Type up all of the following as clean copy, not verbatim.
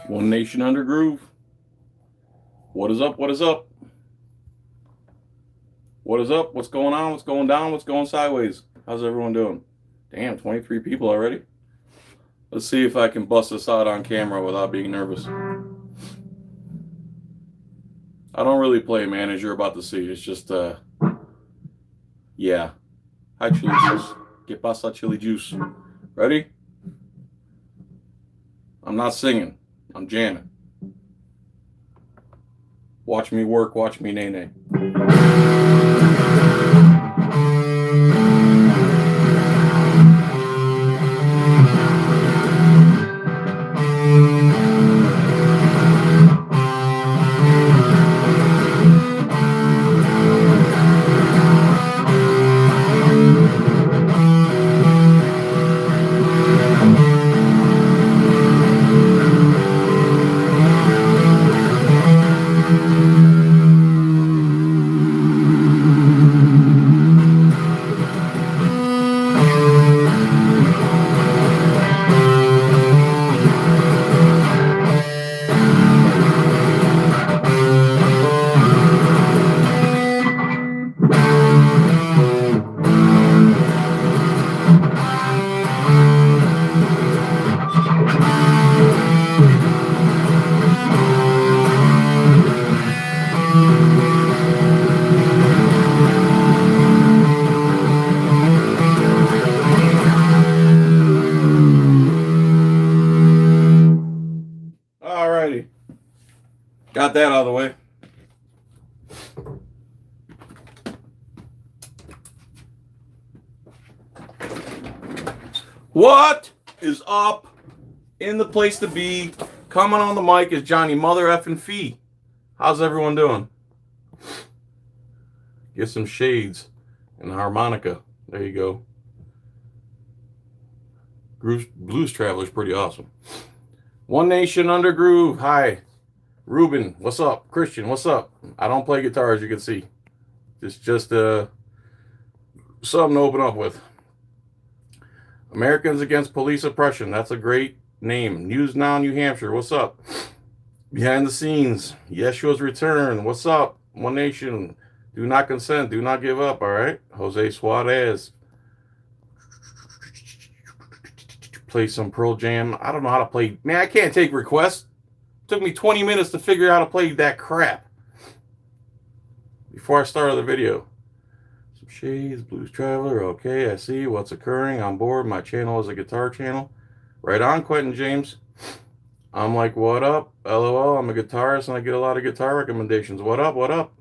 One Nation Under Groove. What is up? What is up? What is up? What's going on? What's going down? What's going sideways? How's everyone doing? Damn, 23 people already. Let's see if I can bust this out on camera without being nervous. I don't really play man, as you're about to see. It's just, yeah. Hi, Chili Juice. Que pasa, Chili Juice? Ready? I'm not singing. I'm jamming. Watch me work. Watch me nay-nay. Alrighty. Got that out of the way. What is up? In the place to be. Coming on the mic is Johnny Mother effing Fee. How's everyone doing? Get some shades and a harmonica. There you go. Blues Traveler's pretty awesome. One Nation Under Groove. Hi. Ruben, what's up? Christian, what's up? I don't play guitar, as you can see. It's just something to open up with. Americans Against Police Oppression. That's a great name. News Now, New Hampshire. What's up? Behind the Scenes. Yeshua's Return. What's up? One Nation. Do not consent. Do not give up. All right. Jose Suarez. Play some Pearl Jam. I don't know how to play. Man, I can't take requests. It took me 20 minutes to figure out how to play that crap before I started the video. Some shades, Blues Traveler. Okay, I see what's occurring. On board. My channel is a guitar channel. Right on, Quentin James. I'm like, what up? LOL, I'm a guitarist and I get a lot of guitar recommendations. What up? What up?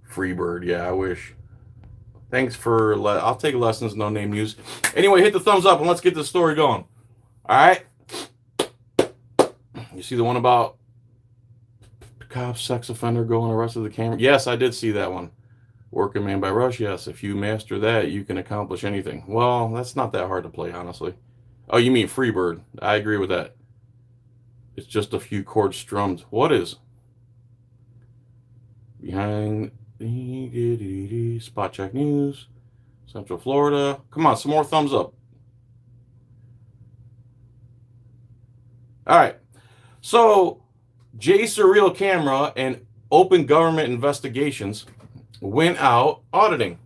Freebird. Yeah, I wish. Thanks for... I'll take lessons, no name use. Anyway, hit the thumbs up and let's get this story going. All right? You see the one about cop, sex offender going arrested the camera? Yes, I did see that one. Working Man by Rush. Yes, if you master that, you can accomplish anything. Well, that's not that hard to play, honestly. Oh, you mean Freebird. I agree with that. It's just a few chords strummed. What is? Behind... Spot Check News, Central Florida. Come on, some more thumbs up. All right. So, J Surreal Camera and Open Government Investigations went out auditing.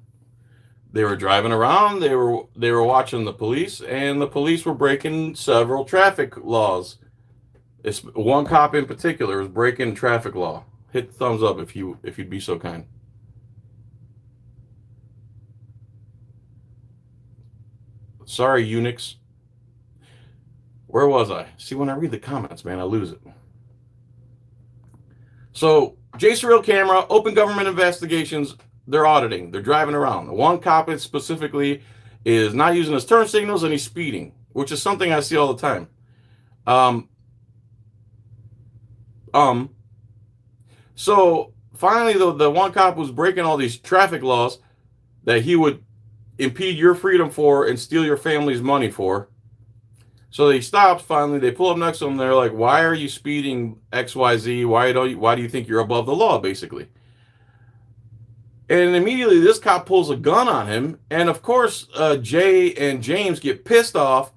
They were driving around. They were watching the police, and the police were breaking several traffic laws. It's one cop in particular was breaking traffic law. Hit the thumbs up if you'd be so kind. Sorry, eunuchs. Where was I? See, when I read the comments, man, I lose it. So, J Surreal Camera, Open Government Investigations, they're auditing. They're driving around. One cop specifically is not using his turn signals and he's speeding, which is something I see all the time. So, finally, the one cop was breaking all these traffic laws that he would impede your freedom for and steal your family's money for. So they stopped. Finally, they pull up next to him. They're like, "Why are you speeding XYZ? Why do you think you're above the law?" Basically. And immediately this cop pulls a gun on him. And of course, Jay and James get pissed off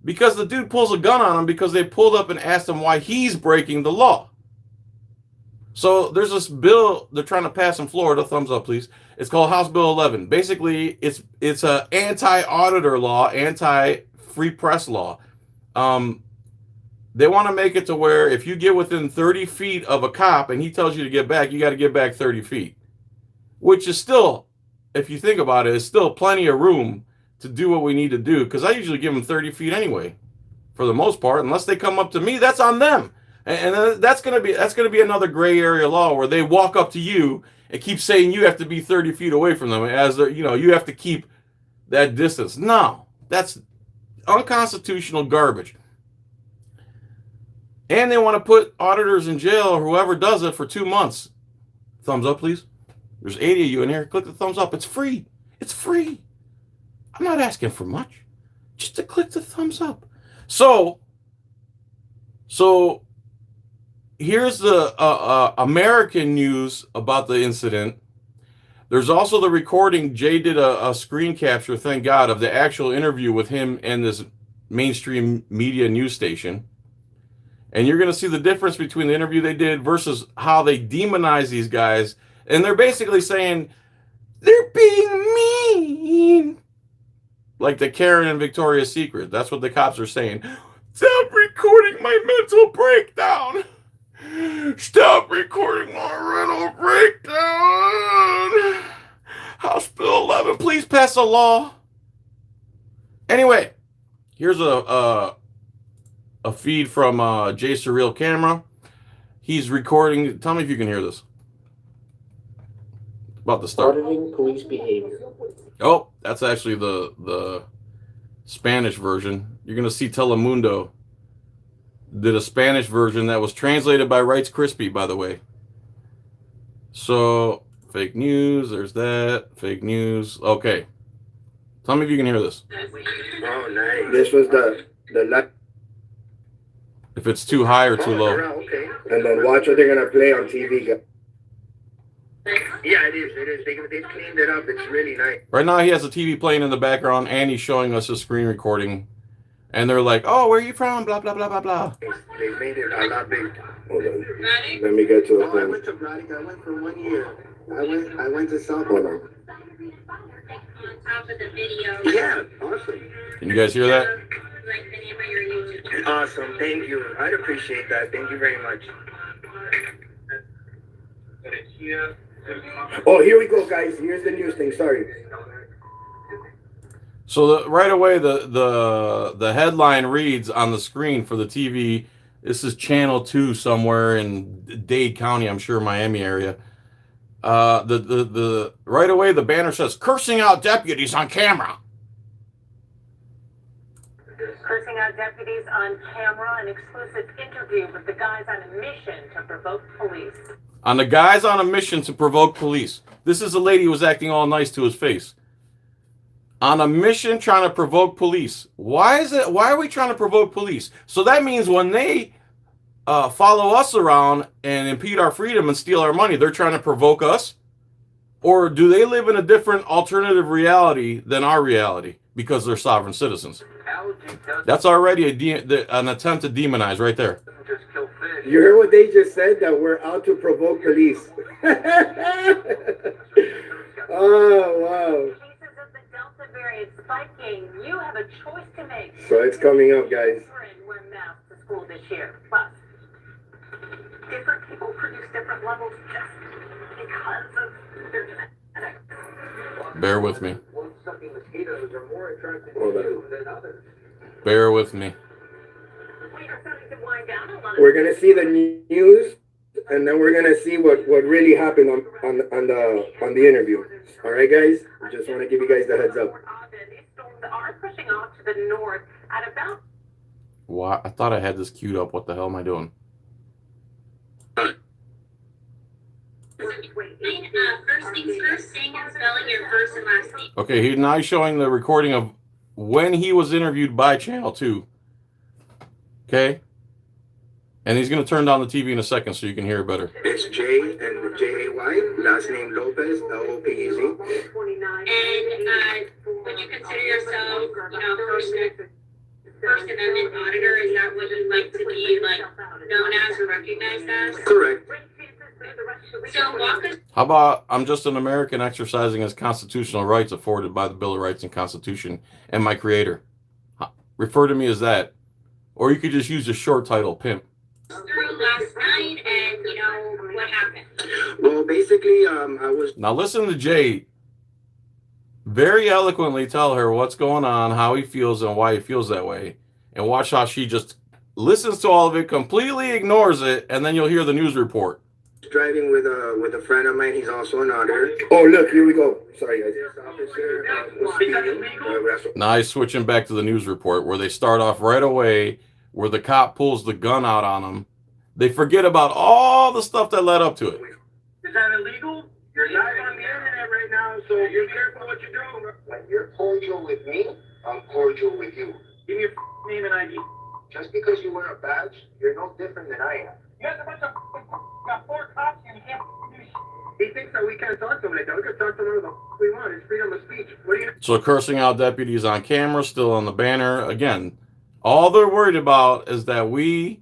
Because the dude pulls a gun on him because they pulled up and asked him why he's breaking the law. So there's this bill they're trying to pass in Florida. Thumbs up, please. It's called House Bill 11. Basically, it's a anti-auditor law, anti-free press law. They want to make it to where if you get within 30 feet of a cop and he tells you to get back, you got to get back 30 feet. Which is still, if you think about it, is still plenty of room to do what we need to do. Because I usually give them 30 feet anyway, for the most part. Unless they come up to me, that's on them. And that's gonna be another gray area law where they walk up to you and keep saying you have to be 30 feet away from them as you have to keep that distance. No, that's unconstitutional garbage. And they want to put auditors in jail or whoever does it for 2 months. Thumbs up, please. There's 80 of you in here. Click the thumbs up. It's free. It's free. I'm not asking for much. Just to click the thumbs up. So here's the American news about the incident. There's also the recording. Jay did a screen capture, thank God, of the actual interview with him and this mainstream media news station. And you're going to see the difference between the interview they did versus how they demonize these guys. And they're basically saying, they're being mean. Like the Karen and Victoria's Secret. That's what the cops are saying. Stop recording my mental breakdown. Stop recording my mental breakdown. House Bill 11, please pass a law. Anyway, here's a feed from Jay Surreal Camera. He's recording. Tell me if you can hear this. About to start. Auditing police behavior. Oh, that's actually the Spanish version. You're going to see Telemundo did a Spanish version that was translated by Rights Crispy, by the way. So, fake news, there's that. Fake news. Okay. Tell me if you can hear this. Oh, nice. This was the if it's too high or too low. Okay. And then watch what they're going to play on TV. Yeah, it is. They've cleaned it up. It's really nice. Right now, he has a TV playing in the background, and he's showing us a screen recording. And they're like, "Oh, where are you from?" Blah blah blah blah blah. They made it a lot big. Hold on. Let me get to the point. I went to Braddock. I went for 1 year. I went to South. Hold on. Yeah, awesome. Can you guys hear that? Awesome. Thank you. I'd appreciate that. Thank you very much. Oh, here we go, guys. Here's the news thing. Sorry. So right away, the headline reads on the screen for the TV. This is Channel 2 somewhere in Dade County, I'm sure, Miami area. The right away the banner says cursing out deputies on camera. Cursing out deputies on camera, an exclusive interview with the guys on a mission to provoke police. On the guys on a mission to provoke police. This is a lady who was acting all nice to his face. On a mission trying to provoke police. Why are we trying to provoke police? So that means when they follow us around and impede our freedom and steal our money, they're trying to provoke us? Or do they live in a different alternative reality than our reality because they're sovereign citizens? That's already an attempt to demonize right there. You heard what they just said? That we're out to provoke police. Oh, wow. Cases of the Delta variant spiking. You have a choice to make. So it's coming up, guys. Wear masks to school this year. Plus, different people produce different levels just because of their genetics. Bear with me. Mosquitoes are more attractive than others. Bear with me. We're gonna see the news, and then we're gonna see what really happened on the interview. All right, guys. I just want to give you guys the heads up. Storms are pushing off to the north at about. What? I thought I had this queued up. What the hell am I doing? First things first, saying and spelling your first and last name. Okay, he's now showing the recording of when he was interviewed by Channel 2. Okay? And he's going to turn down the TV in a second so you can hear it better. It's J and J-A-Y, last name Lopez, L-O-P-E-Z. And would you consider yourself, first First Amendment auditor, is that what you'd like to be like known as or recognized as? Correct. So walk us. How about I'm just an American exercising his constitutional rights afforded by the Bill of Rights and Constitution and my creator. Refer to me as that. Or you could just use the short title, pimp. Through last night, and you know what happened. Well, basically, I was. Now listen to Jay very eloquently tell her what's going on, how he feels, and why he feels that way. And watch how she just listens to all of it, completely ignores it, and then you'll hear the news report. Driving with a friend of mine. He's also an auditor. Oh, look, here we go. Sorry, guys. Officer was speeding. Now he's switching back to the news report where they start off right away where the cop pulls the gun out on him. They forget about all the stuff that led up to it. Is that illegal? You're live on the internet right now, so you're careful what you're doing. When you're cordial with me, I'm cordial with you. Give me your name and ID. Just because you wear a badge, you're no different than I am. You guys a bunch of got 4 cops and you can't do shit. He thinks that we can't talk to him like that. We can talk to him whatever the we want. It's freedom of speech. What are you? So cursing out deputies on camera, still on the banner. Again, all they're worried about is that we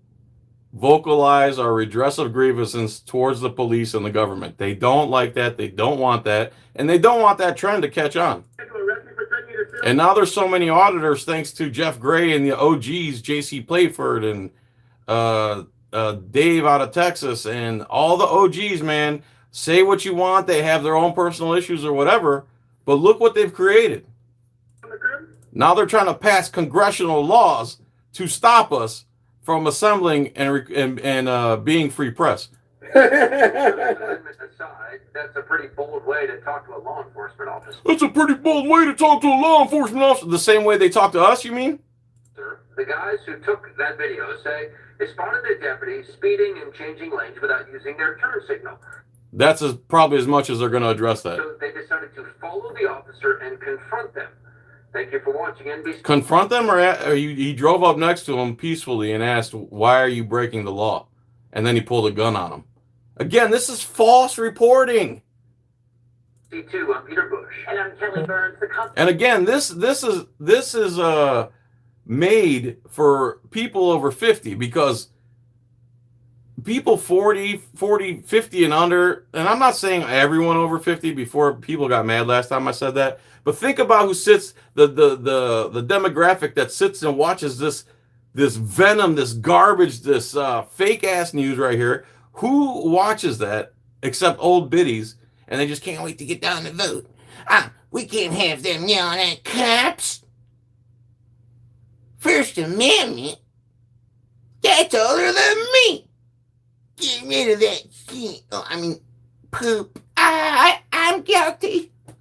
vocalize our redress of grievances towards the police and the government. They don't like that. They don't want that. And they don't want that trend to catch on. And now there's so many auditors, thanks to Jeff Gray and the OGs, J.C. Playford and Dave out of Texas and all the OGs, man. Say what you want. They have their own personal issues or whatever. But look what they've created. Now they're trying to pass congressional laws to stop us from assembling and being free press. That's a pretty bold way to talk to a law enforcement officer. That's a pretty bold way to talk to a law enforcement officer. The same way they talk to us, you mean? The guys who took that video say they spotted the deputy speeding and changing lanes without using their turn signal. That's probably as much as they're going to address that. So they decided to follow the officer and confront them. Thank you for watching NBC. Confront them, or he drove up next to him peacefully and asked, "Why are you breaking the law?" And then he pulled a gun on him. Again, this is false reporting. C2, I'm Peter Bush. And I'm Kelly Burns, the customer. And again, this is made for people over 50 because people 40, 50 and under, and I'm not saying everyone over 50 before people got mad last time I said that, but think about who sits, the demographic that sits and watches this venom, this garbage, this fake ass news right here. Who watches that except old biddies, and they just can't wait to get down to vote? We can't have them yelling at cops. First Amendment? That's older than me. Get rid of that shit. Poop. I'm guilty. The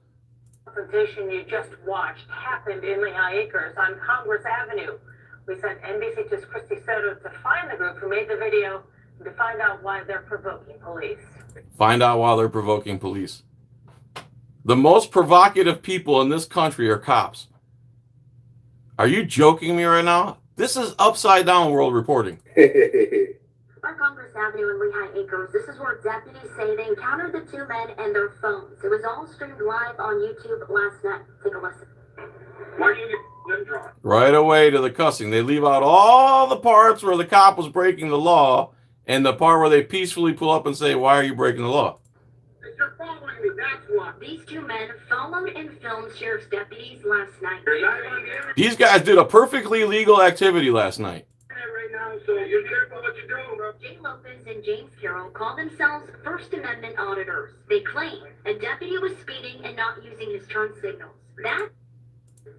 confrontation you just watched happened in Lehigh Acres on Congress Avenue. We sent NBC's Christy Soto to find the group who made the video and to find out why they're provoking police. Find out why they're provoking police. The most provocative people in this country are cops. Are you joking me right now? This is upside down world reporting. On Congress Avenue in Lehigh Acres, this is where deputies say they encountered the 2 men and their phones. It was all streamed live on YouTube last night. Take a listen. Why do you get them drawn? Right away to the cussing. They leave out all the parts where the cop was breaking the law and the part where they peacefully pull up and say, "Why are you breaking the law?" You're following me, that's why. These 2 men followed and filmed sheriff's deputies last night. You're live on the internet These guys did a perfectly legal activity last night. right now, so you're careful what you're doing, bro. Jay Lopez and James Carroll call themselves First Amendment auditors. They claim a deputy was speeding and not using his turn signals. That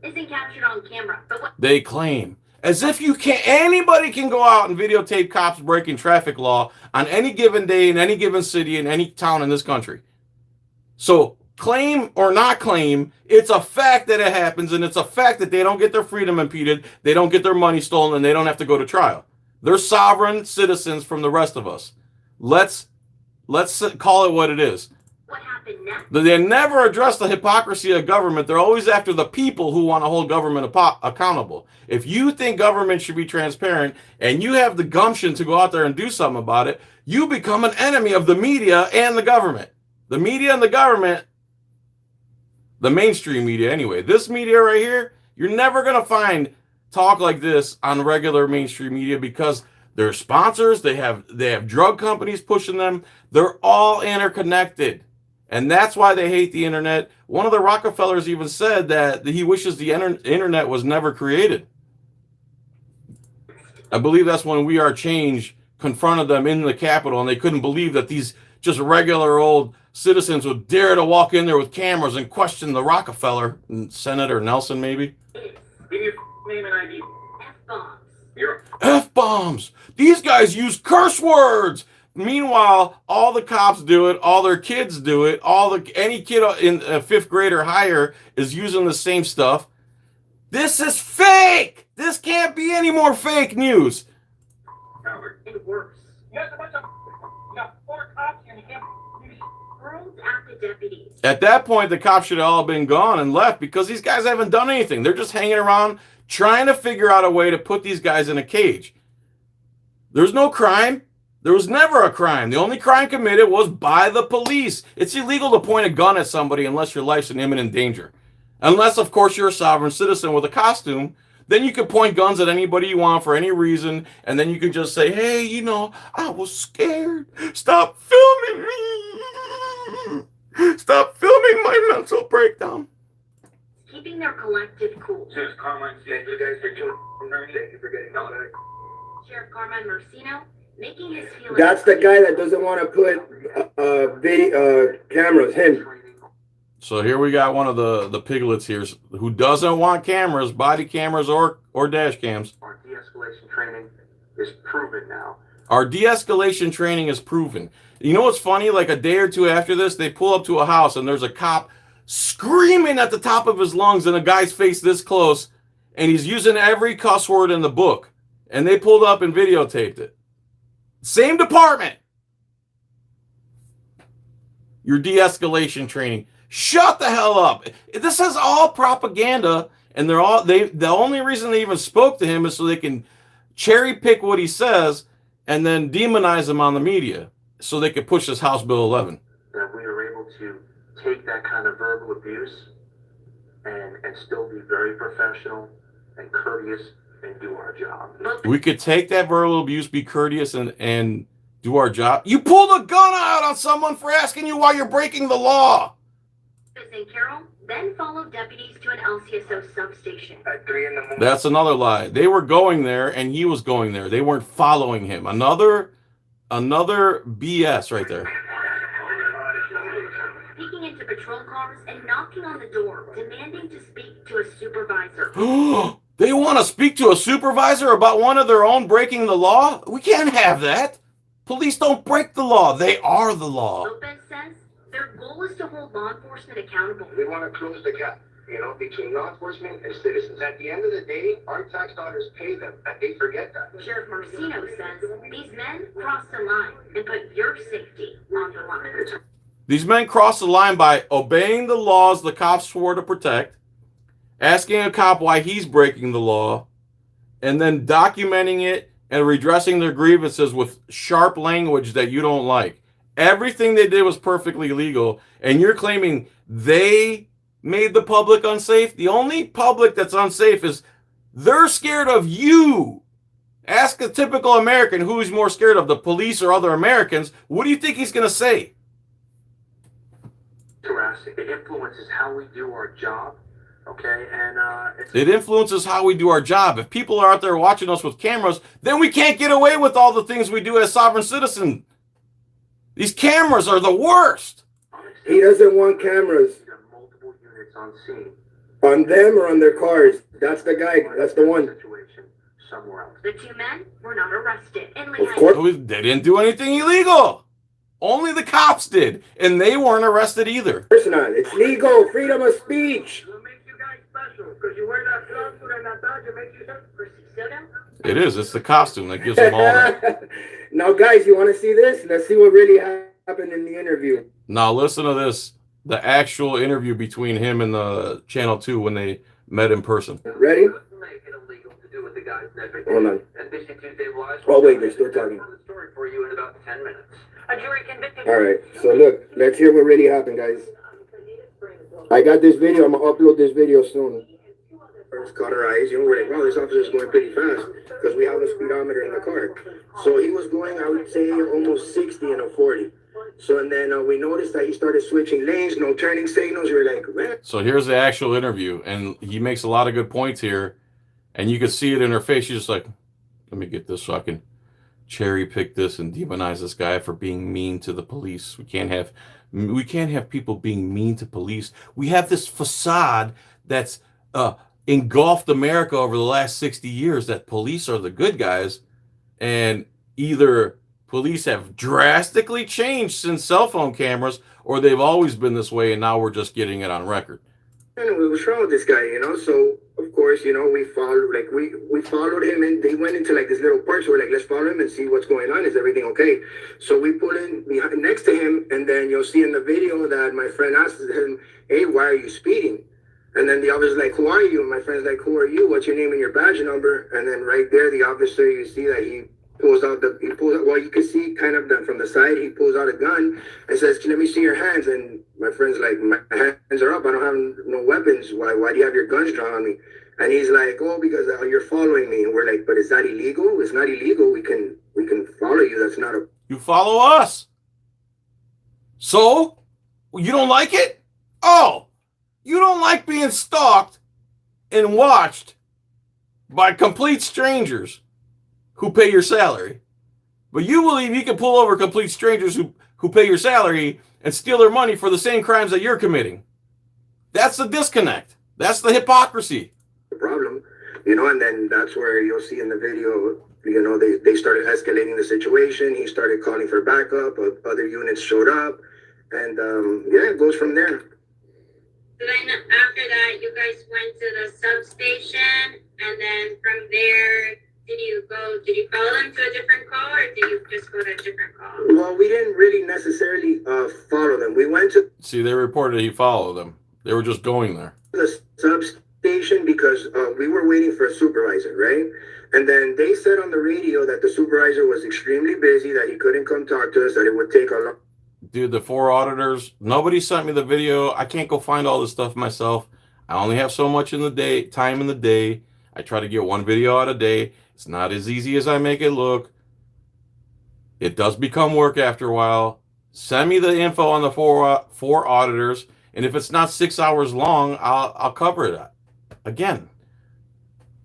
isn't captured on camera. But what They claim. As if anybody can go out and videotape cops breaking traffic law on any given day in any given city in any town in this country. So claim or not claim, it's a fact that it happens, and it's a fact that they don't get their freedom impeded, they don't get their money stolen, and they don't have to go to trial. They're sovereign citizens from the rest of us. Let's call it what it is. happened next? They never address the hypocrisy of government. They're always after the people who want to hold government accountable. If you think government should be transparent and you have the gumption to go out there and do something about it, you become an enemy of the media and the government. The media and the government, the mainstream media anyway. This media right here, you're never going to find talk like this on regular mainstream media because they're sponsors, they have drug companies pushing them. They're all interconnected. And that's why they hate the internet. One of the Rockefellers even said that he wishes the internet was never created. I believe that's when We Are Change confronted them in the Capitol, and they couldn't believe that these just regular old citizens would dare to walk in there with cameras and question the Rockefeller, Senator Nelson maybe. Give me your name and ID. F-bombs. You're F-bombs. These guys use curse words. Meanwhile, all the cops do it, all their kids do it, any kid in 5th grade or higher is using the same stuff. This is fake. This can't be any more fake news. coward. And worse. You got a bunch of, you got 4 cops here and you can't do Hurled at the deputies. At that point, the cops should have all been gone and left because these guys haven't done anything. They're just hanging around trying to figure out a way to put these guys in a cage. There's no crime. There was never a crime. The only crime committed was by the police. It's illegal to point a gun at somebody unless your life's in imminent danger. Unless, of course, you're a sovereign citizen with a costume. Then you can point guns at anybody you want for any reason. And then you can just say, hey, you know, I was scared. Stop filming me. Stop filming my mental breakdown. Keeping their collective cool. Since Carmine said you guys are doing thank you for getting all that. Sheriff Carmine Marcino making his feelings. That's the guy that doesn't want to put video cameras. Him. So here we got one of the piglets here who doesn't want cameras, body cameras or dash cams. Our de-escalation training is proven now. Our de-escalation training is proven. You know what's funny? Like a day or two after this, they pull up to a house and there's a cop screaming at the top of his lungs in a guy's face this close, and he's using every cuss word in the book. And they pulled up and videotaped it. Same department. Your de-escalation training. Shut the hell up. This is all propaganda, and the only reason they even spoke to him is so they can cherry pick what he says and then demonize him on the media so they could push this House Bill 11. That we are able to take that kind of verbal abuse and still be very professional and courteous and do our job. We could take that verbal abuse, be courteous, and do our job. You pulled a gun out on someone for asking you why you're breaking the law. And Carroll then followed deputies to an LCSO substation. At 3 in the morning. That's another lie. They were going there, and he was going there. They weren't following him. Another BS right there. Peeking into patrol cars and knocking on the door, demanding to speak to a supervisor. They want to speak to a supervisor about one of their own breaking the law? We can't have that. Police don't break the law. They are the law. Lopez says their goal is to hold law enforcement accountable. We want to close the gap, between law enforcement and citizens. At the end of the day, our tax dollars pay them, and they forget that. Sheriff Marcino says these men crossed the line and put your safety on the line. These men crossed the line by obeying the laws the cops swore to protect, asking a cop why he's breaking the law, and then documenting it and redressing their grievances with sharp language that you don't like. Everything they did was perfectly legal, and you're claiming they made the public unsafe? The only public that's unsafe is they're scared of you. Ask a typical American who he's more scared of, the police or other Americans. What do you think he's going to say? It influences how we do our job, okay? And it influences how we do our job. If people are out there watching us with cameras, then we can't get away with all the things we do as sovereign citizens. These cameras are the worst. He doesn't want cameras. There are multiple units on scene. On them or on their cars. That's the guy. That's the one. Situation somewhere else. The 2 men were not arrested in Of Lehigh. course. They didn't do anything illegal. Only the cops did, and they weren't arrested either. It's not. It's legal. Freedom of speech. What makes you guys special? Because you wear that swimsuit and that badge, it makes you special. It is. It's the costume that gives them all that. Now, guys, you want to see this? Let's see what really happened in the interview. Now, listen to this. The actual interview between him and the Channel 2 when they met in person. Ready? Make it illegal to do what the guys did. Hold on. NBC Tuesday Live. Oh, wait, they're still talking. The story for you in about 10 minutes. A jury convicted. All right. So, look, let's hear what really happened, guys. I got this video. I'm going to upload this video soon. caught our eyes. We're like, wow, this officer's going pretty fast because we have a speedometer in the car. So he was going, I would say, almost 60 in a 40. So, and then we noticed that he started switching lanes, no turning signals. We were like, man. So here's the actual interview, and he makes a lot of good points here, and you can see it in her face. She's just like, let me get this so I can cherry pick this and demonize this guy for being mean to the police. We can't have people being mean to police. We have this facade that's engulfed America over the last 60 years that police are the good guys, and either police have drastically changed since cell phone cameras, or they've always been this way, and now we're just getting it on record. And what's wrong with this guy, So of course, we followed, we followed him, and they went into this little park. So we're like, let's follow him and see what's going on. Is everything okay? So we pull in behind, next to him, and then you'll see in the video that my friend asks him, "Hey, why are you speeding?" And then the officer's like, "Who are you?" And my friend's like, "Who are you? What's your name and your badge number?" And then right there, the officer, you see that he pulls out, well, you can see kind of from the side, he pulls out a gun and says, "Let me see your hands." And my friend's like, "My hands are up. I don't have no weapons. Why do you have your guns drawn on me?" And he's like, "Oh, because you're following me." And we're like, "But is that illegal? It's not illegal. We can follow you. That's not a..." You follow us. So? You don't like it? Oh, you don't like being stalked and watched by complete strangers who pay your salary. But you believe you can pull over complete strangers who pay your salary and steal their money for the same crimes that you're committing. That's the disconnect. That's the hypocrisy. Problem, and then that's where you'll see in the video, they started escalating the situation. He started calling for backup. Other units showed up, and it goes from there. So then after that, you guys went to the substation, and then from there, did you follow them to a different call, or did you just go to a different call? Well, we didn't really necessarily follow them. We went to... See, they reported he followed them. They were just going there. The substation because we were waiting for a supervisor, right? And then they said on the radio that the supervisor was extremely busy, that he couldn't come talk to us, that it would take a long... Dude, the 4 auditors, nobody sent me the video. I can't go find all this stuff myself. I only have so much time in the day. I try to get 1 video out a day. It's not as easy as I make it look. It does become work after a while. Send me the info on the 4 auditors, and if it's not 6 hours long, I'll cover it. Again,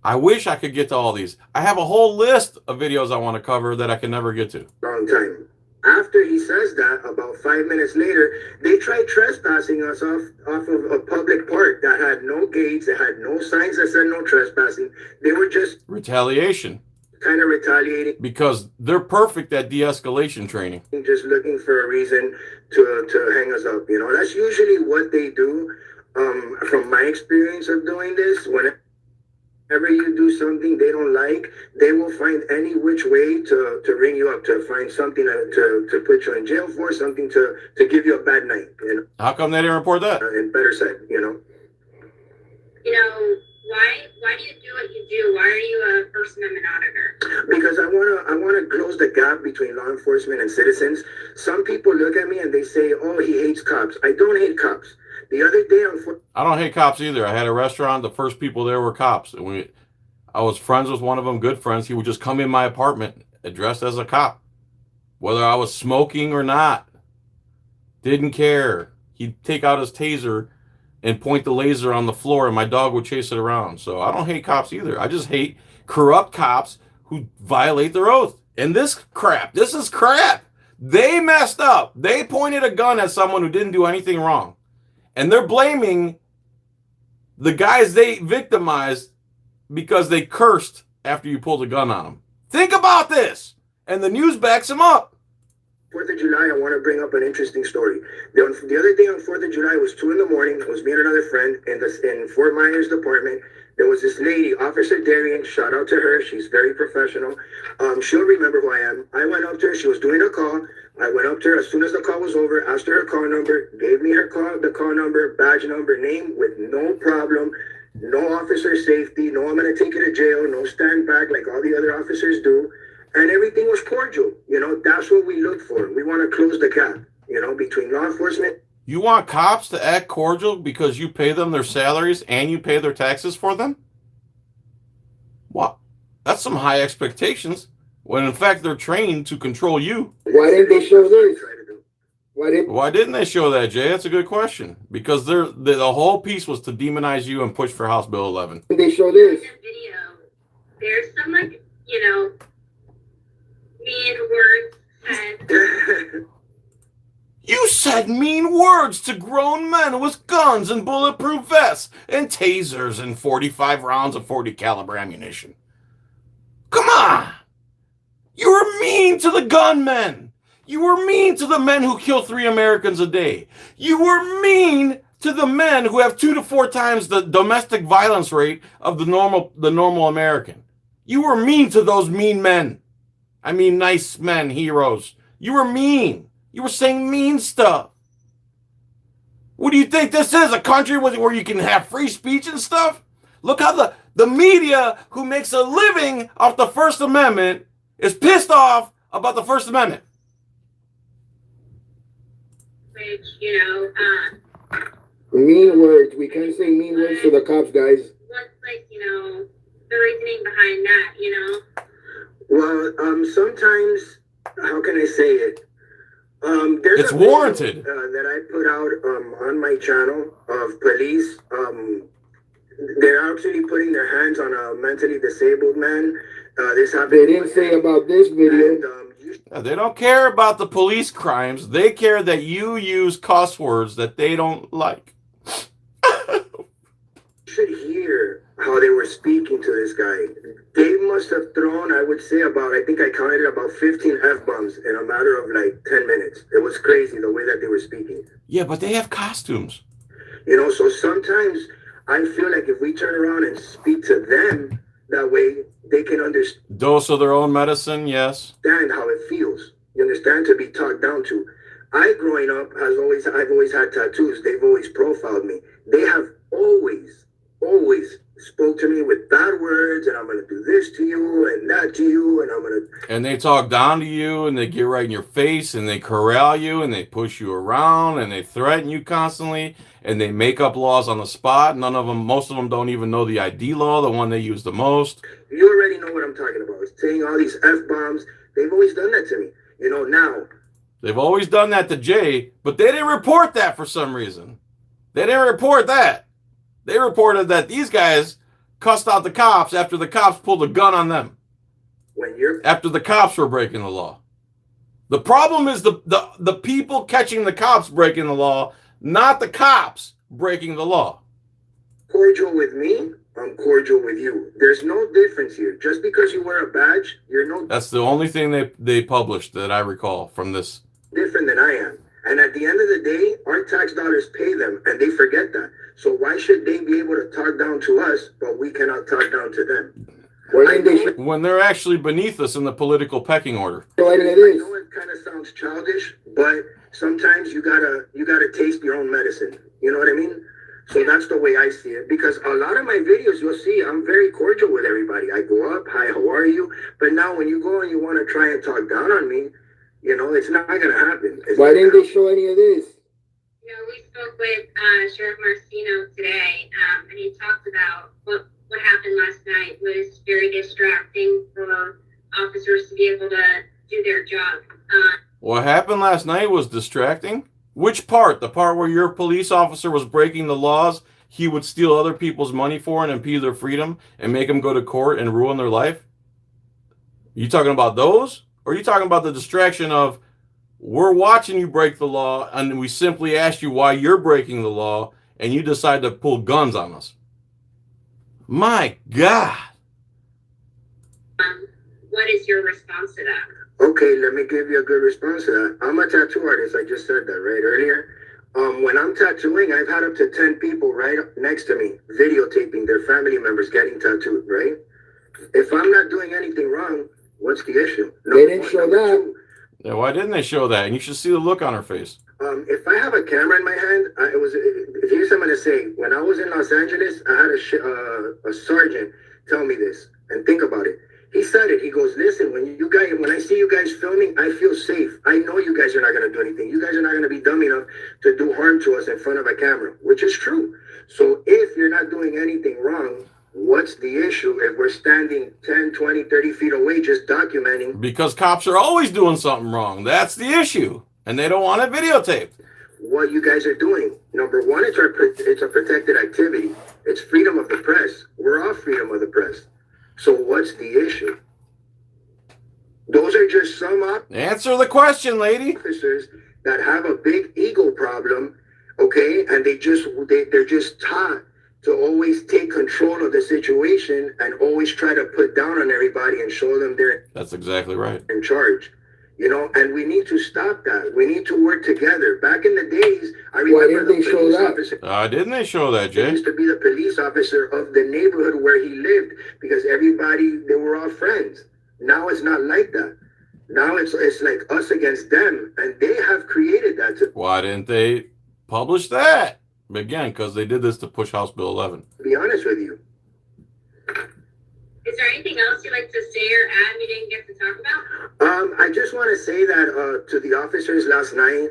I wish I could get to all these. I have a whole list of videos I want to cover that I can never get to. Long time. After he says that, about 5 minutes later, they tried trespassing us off of a public park that had no gates, it had no signs that said no trespassing. They were just... retaliation. Kind of retaliating. Because they're perfect at de-escalation training. Just looking for a reason to hang us up. That's usually what they do. From my experience of doing this, whenever you do something they don't like, they will find any which way to ring you up, to find something to put you in jail for, something to give you a bad night. How come they didn't report that? And better said, Why do you do what you do? Why are you a First Amendment auditor? Because I wanna close the gap between law enforcement and citizens. Some people look at me and they say, "Oh, he hates cops." I don't hate cops. The other day, I don't hate cops either. I had a restaurant. The first people there were cops. And I was friends with one of them, good friends. He would just come in my apartment dressed as a cop. Whether I was smoking or not. Didn't care. He'd take out his taser and point the laser on the floor, and my dog would chase it around. So I don't hate cops either. I just hate corrupt cops who violate their oath. And this is crap. They messed up. They pointed a gun at someone who didn't do anything wrong. And they're blaming the guys they victimized because they cursed after you pulled a gun on them. Think about this. And the news backs them up. 4th of July, I want to bring up an interesting story. The other day on 4th of July, it was 2 in the morning. It was me and another friend in Fort Myers department. There was this lady, Officer Darian, shout out to her. She's very professional. She'll remember who I am. I went up to her. She was doing a call. I went up to her as soon as the call was over, asked her call number, gave me the call number, badge number, name with no problem. No officer safety. No, I'm going to take you to jail. No stand back like all the other officers do. And everything was cordial. That's what we look for. We want to close the gap, between law enforcement. You want cops to act cordial because you pay them their salaries and you pay their taxes for them? What? That's some high expectations. When in fact they're trained to control you. Why didn't they show this? Why didn't they show that, Jay? That's a good question. Because the whole piece was to demonize you and push for House Bill 11. Did they show this? Video. There's some, like, you know, mean words said. You said mean words to grown men with guns and bulletproof vests and tasers and 45 rounds of 40 caliber ammunition. Come on! You were mean to the gunmen. You were mean to the men who kill 3 Americans a day. You were mean to the men who have 2 to 4 times the domestic violence rate of the normal American. You were mean to those mean men. I mean, nice men, heroes. You were mean. You were saying mean stuff. What do you think this is? A country where you can have free speech and stuff? Look how the media who makes a living off the First Amendment is pissed off about the First Amendment. Which, you know, Mean words. We can't say mean words to the cops, guys. what's, like, you know, the reasoning behind that, you know? Well, sometimes, how can I say it? There's It's a video, warranted. that I put out on my channel of police. They're actually putting their hands on a mentally disabled man. This happened. They didn't say about this video. And, They don't care about the police crimes. They care that you use cuss words that they don't like. you should hear how they were speaking to this guy. They must have thrown, I would say, I think I counted about 15 F-bombs in a matter of like 10 minutes. It was crazy the way that they were speaking. Yeah, but they have costumes. You know, so sometimes I feel like if we turn around and speak to them that way, they can understand Dose of their own medicine, yes. how it feels. You understand? To be talked down to. Growing up, I've always had tattoos. They've always profiled me. They have always spoke to me with bad words, and I'm going to do this to you and that to you, and I'm going to... And they talk down to you, and they get right in your face, and they corral you, and they push you around, and they threaten you constantly, and they make up laws on the spot. Most of them don't even know the ID law, the one they use the most. You already know what I'm talking about. Saying all these F-bombs. They've always done that to me. You know, now... They've always done that to Jay, but they didn't report that for some reason. They didn't report that. They reported that these guys cussed out the cops after the cops pulled a gun on them. After the cops were breaking the law. The problem is the people catching the cops breaking the law, not the cops breaking the law. Cordial with me, I'm cordial with you. There's no difference here. Just because you wear a badge, you're no... That's the only thing they published that I recall from this. Different than I am. And at the end of the day, our tax dollars pay them, and they forget that. So why should they be able to talk down to us, but we cannot talk down to them? When they're actually beneath us in the political pecking order. I know it kind of sounds childish, but sometimes you gotta taste your own medicine. You know what I mean? So that's the way I see it. Because a lot of my videos, you'll see, I'm very cordial with everybody. I go up, hi, how are you? But now when you go and you want to try and talk down on me, you know, it's not going to happen. Why didn't they show any of this? You know, we spoke with Sheriff Marcino today, and he talked about what happened last night was very distracting for officers to be able to do their job. What happened last night was distracting? Which part? The part where your police officer was breaking the laws he would steal other people's money for and impede their freedom and make them go to court and ruin their life? You talking about those? Or are you talking about the distraction of, we're watching you break the law and we simply asked you why you're breaking the law and you decide to pull guns on us? My God. What is your response to that? Okay, let me give you a good response to that. I'm a tattoo artist. I just said that right earlier. When I'm tattooing, I've had up to 10 people right next to me videotaping their family members getting tattooed, right? If I'm not doing anything wrong, what's the issue? No, they didn't show that. Yeah, why didn't they show that? And you should see the look on her face. If I have a camera in my hand, here's what I'm going to say. When I was in Los Angeles, I had a sergeant tell me this. And think about it. He said it. He goes, listen, when I see you guys filming, I feel safe. I know you guys are not going to do anything. You guys are not going to be dumb enough to do harm to us in front of a camera, which is true. So if you're not doing anything wrong, What's the issue if we're standing 10, 20, 30 feet away just documenting? Because cops are always doing something wrong. That's the issue. And they don't want it videotaped. What you guys are doing. Number one, it's a protected activity. It's freedom of the press. We're off freedom of the press. So what's the issue? Those are just some Answer the question, lady. officers that have a big ego problem, okay? And they're just taught to always take control of the situation and always try to put down on everybody and show them they're That's exactly right. in charge. You know, and we need to stop that. We need to work together. Back in the days, I remember the police officer. Didn't they show that, He Jay? used to be the police officer of the neighborhood where he lived because everybody, they were all friends. Now it's not like that. Now it's like us against them, and they have created that. Why didn't they publish that? Again, because they did this to push House Bill 11. To be honest with you. Is there anything else you'd like to say or add we didn't get to talk about? I just want to say that to the officers last night,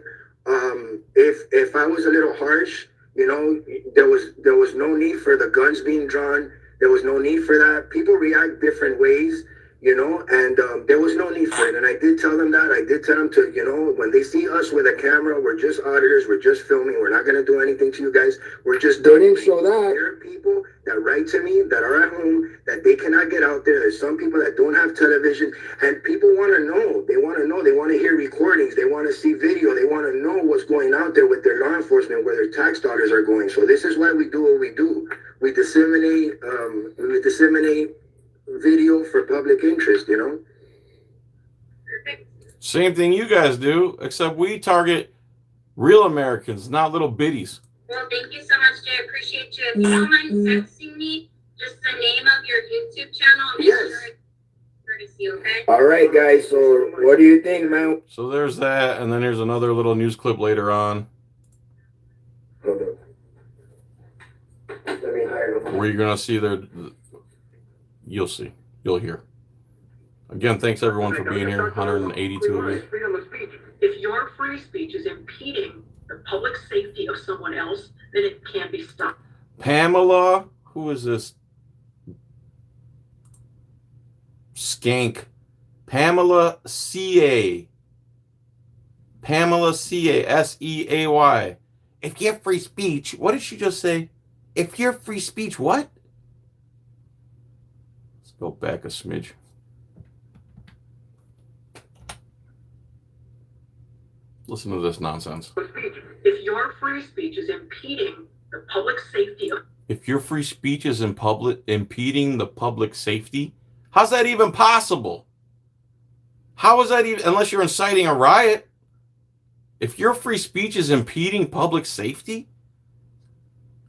if I was a little harsh, you know, there was no need for the guns being drawn. There was no need for that. People react different ways, you know, and there was no need for it. And I did tell them that. I did tell them to, you know, when they see us with a camera, we're just auditors. We're just filming. We're not going to do anything to you guys. We're just doing. They didn't show that. There are people that write to me that are at home that they cannot get out there. There's some people that don't have television, and people want to know. They want to know. They want to hear recordings. They want to see video. They want to know what's going out there with their law enforcement, where their tax dollars are going. So this is why we do what we do. We disseminate. Video for public interest, you know. Perfect. Same thing you guys do, except we target real Americans, not little biddies. Well, thank you so much, Jay. I appreciate you. If you don't mind texting me just the name of your YouTube channel, I'll make Yes. sure it's courtesy, okay? All right, guys. So what do you think, man? So there's that, and then there's another little news clip later on where you're gonna see you'll see. You'll hear. Again, thanks everyone for being here. 182 of you. Freedom of speech. If your free speech is impeding the public safety of someone else, then it can't be stopped. Pamela, who is this? Skank. Pamela C.A. Pamela C.A. S-E-A-Y. If you have free speech, what did she just say? If you're free speech, what? Go back a smidge. Listen to this nonsense. If your free speech is impeding the public safety of If your free speech is impeding the public safety, how's that even possible? How is that even, unless you're inciting a riot? If your free speech is impeding public safety?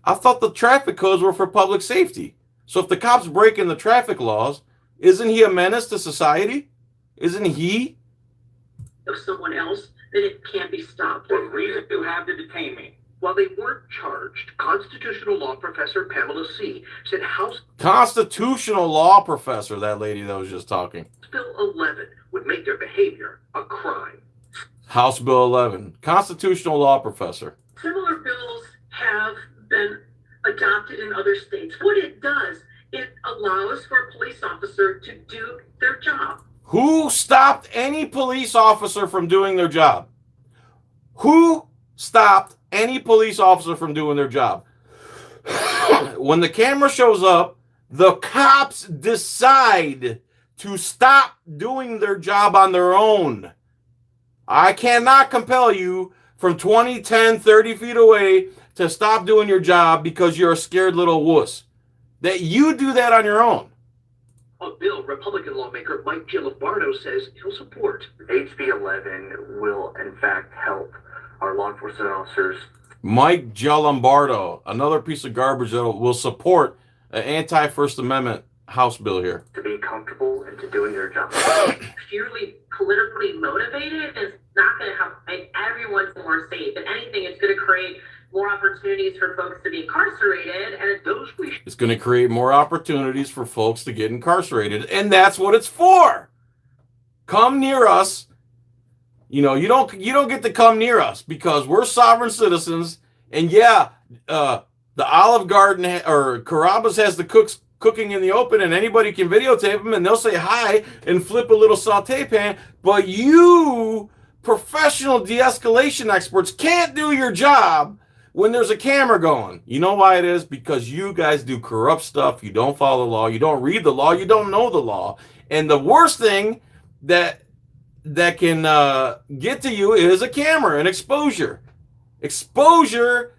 I thought the traffic codes were for public safety. So if the cop's breaking the traffic laws, isn't he a menace to society? Isn't he? of someone else, then it can't be stopped. What reason do you have to detain me? While they weren't charged, constitutional law professor Pamela C. said House Constitutional law professor, that lady that was just talking. Bill 11 would make their behavior a crime. House Bill 11. Constitutional law professor. Similar bills have been adopted in other states. What it does, it allows for a police officer to do their job. Who stopped any police officer from doing their job? Who stopped any police officer from doing their job? When the camera shows up, the cops decide to stop doing their job on their own. I cannot compel you from 20, 10, 30 feet away to stop doing your job because you're a scared little wuss. That you do that on your own. A bill Republican lawmaker Mike Gilambardo says he'll support. HB11 will, in fact, help our law enforcement officers. Mike Gilambardo, another piece of garbage that will support an anti-First Amendment House bill here. To be comfortable and to doing their job. Purely politically motivated is not going to help make everyone more safe. If anything, it's going to create more opportunities for folks to be incarcerated, and Those we It's going to create more opportunities for folks to get incarcerated, and that's what it's for. Come near us. You know, you don't get to come near us because we're sovereign citizens. And yeah, the Olive Garden or Carrabba's has the cooking in the open and anybody can videotape them and they'll say hi and flip a little saute pan. But you professional de-escalation experts can't do your job when there's a camera going. You know why it is? Because you guys do corrupt stuff. You don't follow the law. You don't read the law. You don't know the law. And the worst thing that can get to you is a camera and exposure. Exposure,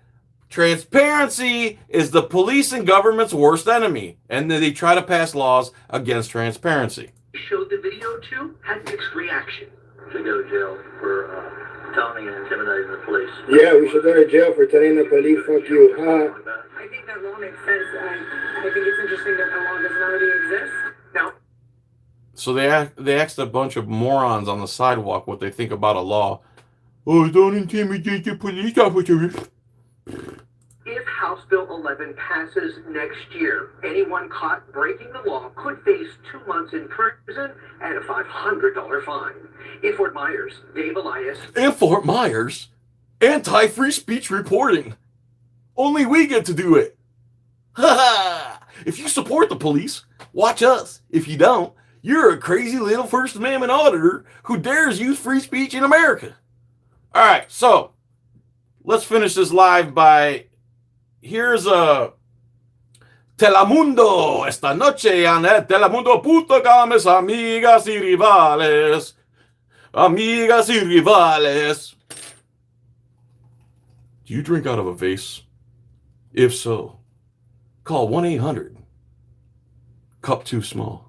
transparency is the police and government's worst enemy. And they try to pass laws against transparency. Showed the video to had mixed reaction. To go to jail for telling and intimidating the police. Yeah, we should go to jail for telling the police, fuck you. I think that law makes sense. I think it's interesting that the law doesn't already exist. Now, so they asked a bunch of morons on the sidewalk what they think about a law. Oh, don't intimidate the police officers. if House Bill 11 passes next year, anyone caught breaking the law could face 2 months in prison and a $500 fine. In Fort Myers, Dave Elias. In Fort Myers, anti-free speech reporting. Only we get to do it. Ha ha! If you support the police, watch us. If you don't, you're a crazy little First Amendment auditor who dares use free speech in America. All right, so let's finish this live by, here's a Telemundo esta noche en telemundo.com, amigas y rivales. Amigas y rivales. Do you drink out of a vase? If so, call 1-800. Cup too small.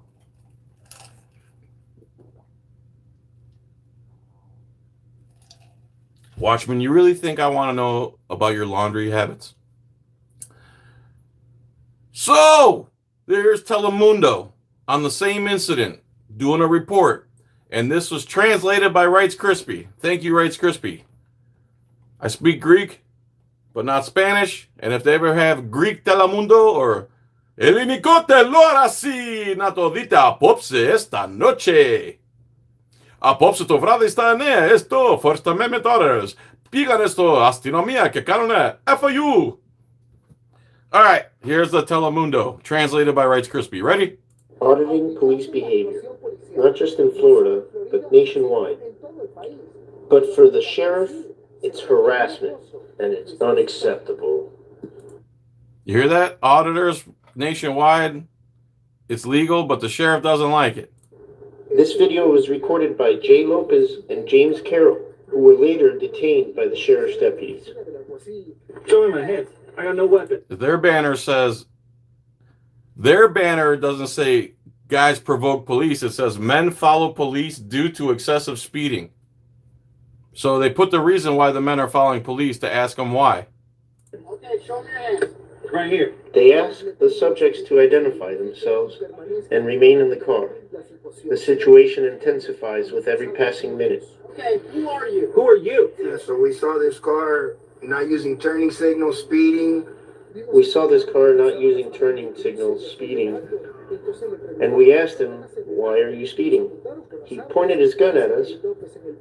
Watchman, you really think I want to know about your laundry habits? So, there's Telemundo on the same incident, doing a report. And this was translated by Rights Crispy. Thank you, Rights Crispy. I speak Greek, but not Spanish. And if they ever have Greek Telemundo or El Inicote lo hará así, na todita apopse esta noche. Apopse to vrade stane esto, First Amendment Auditors. Pigan esto, astronomia que canone, FAU. All right, here's the Telemundo, translated by Rights Crispy. Ready? Auditing police behavior, not just in Florida, but nationwide. But for the sheriff, it's harassment, and it's unacceptable. You hear that? Auditors nationwide, it's legal, but the sheriff doesn't like it. This video was recorded by Jay Lopez and James Carroll, who were later detained by the sheriff's deputies. Show me my hands. I got no weapon. Their banner says, their banner doesn't say guys provoke police. It says men follow police due to excessive speeding. So they put the reason why the men are following police to ask them why. Okay, show me your hands. Right here. They asked the subjects to identify themselves and remain in the car. The situation intensifies with every passing minute. Okay, who are you? Who are you? Yeah, so we saw this car not using turning signals, speeding. We saw this car not using turning signals, speeding, and we asked him, "Why are you speeding?" He pointed his gun at us,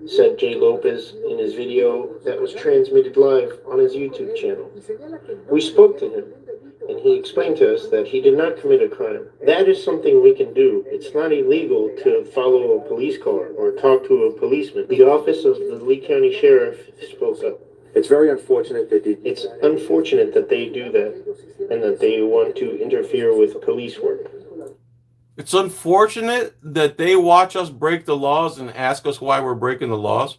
said Jay Lopez in his video that was transmitted live on his YouTube channel. We spoke to him, and he explained to us that he did not commit a crime. That is something we can do. It's not illegal to follow a police car or talk to a policeman. The office of the Lee County Sheriff spoke up. It's very unfortunate that It's unfortunate that they do that and that they want to interfere with police work. It's unfortunate that they watch us break the laws and ask us why we're breaking the laws.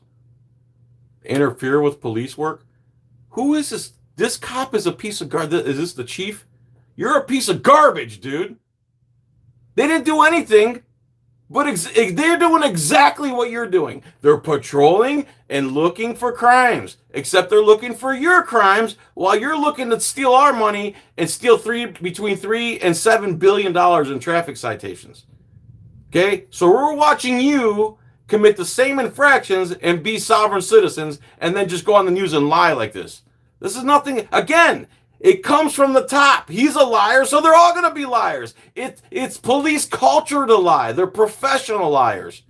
Interfere with police work. Who is this? This cop is a piece of garbage. Is this the chief? You're a piece of garbage, dude. They didn't do anything, but they're doing exactly what you're doing. They're patrolling and looking for crimes, except they're looking for your crimes while you're looking to steal our money and steal between $3 and $7 billion in traffic citations. Okay? So we're watching you commit the same infractions and be sovereign citizens and then just go on the news and lie like this. This is nothing. Again, it comes from the top. He's a liar, so they're all going to be liars. It's police culture to lie. They're professional liars.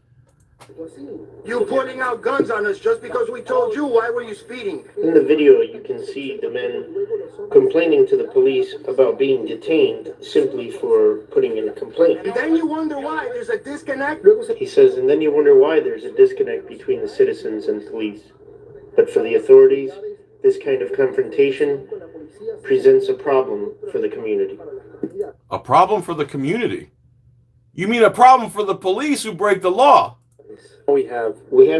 You pulling out guns on us just because we told you. Why were you speeding? In the video, you can see the men complaining to the police about being detained simply for putting in a complaint. And then you wonder why there's a disconnect. He says, and then you wonder why there's a disconnect between the citizens and police. But for the authorities, this kind of confrontation presents a problem for the community. A problem for the community? You mean a problem for the police who break the law? We have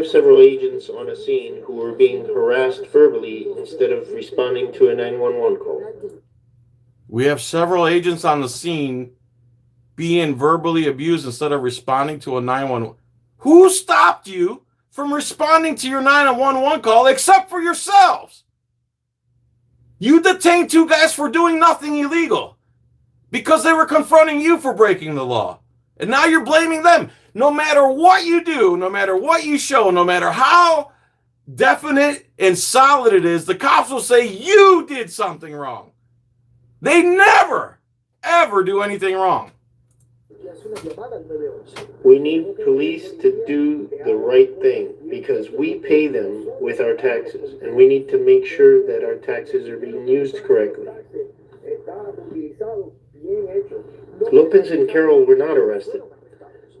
several agents on a scene who were being harassed verbally instead of responding to a 911 call. We have several agents on the scene being verbally abused instead of responding to a 911. Who stopped you from responding to your 911 call except for yourselves? You detained 2 guys for doing nothing illegal because they were confronting you for breaking the law. And now you're blaming them. No matter what you do, no matter what you show, no matter how definite and solid it is, the cops will say you did something wrong. They never, ever do anything wrong. We need police to do the right thing because we pay them with our taxes, and we need to make sure that our taxes are being used correctly. Lopez and Carroll were not arrested.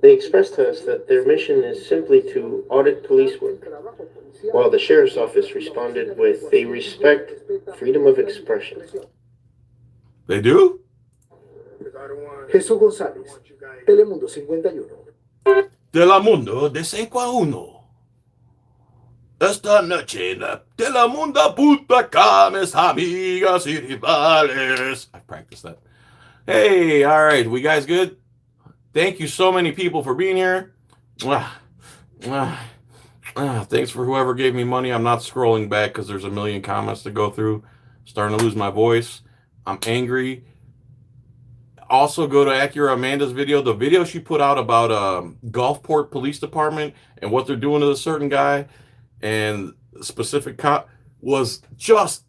They expressed to us that their mission is simply to audit police work, while the sheriff's office responded with, they respect freedom of expression. They do? Jesús González, Telemundo 51. Telemundo de 5 a 1. Esta noche en la Telemundo.com, mis amigas y rivales. I practiced that. Hey, all right. We guys good? Thank you so many people for being here. Thanks for whoever gave me money. I'm not scrolling back because there's a million comments to go through. Starting to lose my voice. I'm angry. Also, go to Acura Amanda's video. The video she put out about Gulfport Police Department and what they're doing to a certain guy and specific cop was just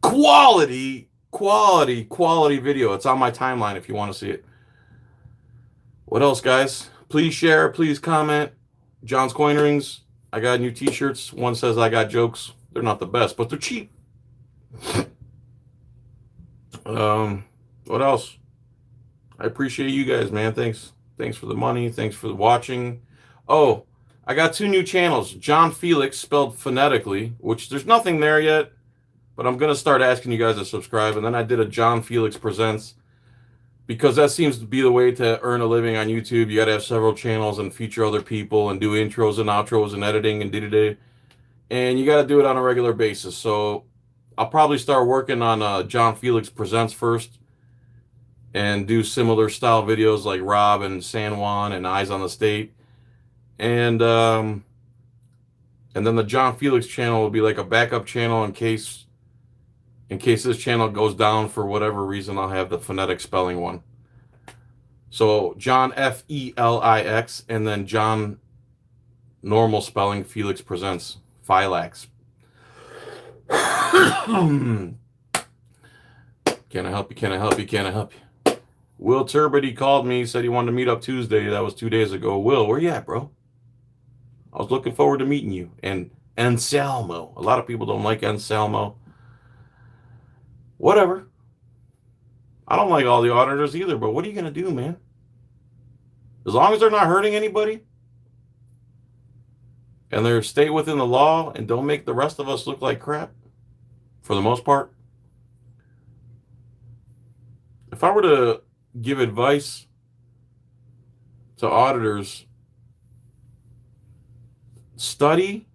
quality video. It's on my timeline if you want to see it. What else, guys? Please share. Please comment. John's Coin Rings. I got new t-shirts. One says I got jokes. They're not the best, but they're cheap. What else? I appreciate you guys, man. Thanks for the money. Thanks for watching. Oh, I got 2 new channels. John Felix, spelled phonetically, which there's nothing there yet, but I'm going to start asking you guys to subscribe. And then I did a John Felix Presents, because that seems to be the way to earn a living on YouTube. You got to have several channels and feature other people and do intros and outros and editing and da-da-da. And you got to do it on a regular basis. So I'll probably start working on John Felix Presents first and do similar style videos like Rob and San Juan and Eyes on the State. And then the John Felix channel will be like a backup channel in case this channel goes down for whatever reason. I'll have the phonetic spelling one. So John Felix and then John normal spelling Felix Presents Philax. Can I help you? Can I help you? Can I help you? Will Turbiddy called me, said he wanted to meet up Tuesday. That was 2 days ago. Will, where you at, bro? I was looking forward to meeting you. And Anselmo. A lot of people don't like Anselmo. Whatever. I don't like all the auditors either, but what are you going to do, man? As long as they're not hurting anybody and they stay within the law and don't make the rest of us look like crap, for the most part. If I were to give advice to auditors, study,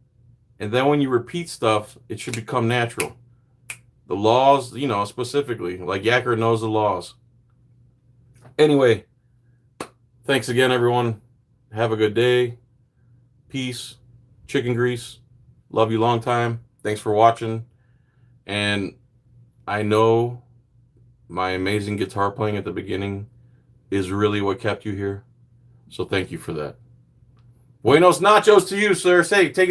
and then when you repeat stuff, it should become natural. The laws, you know, specifically, like Yacker knows the laws. Anyway, thanks again, everyone. Have a good day. Peace. Chicken grease. Love you long time. Thanks for watching. And I know my amazing guitar playing at the beginning is really what kept you here. So thank you for that. Buenos nachos to you, sir. Say, take it easy.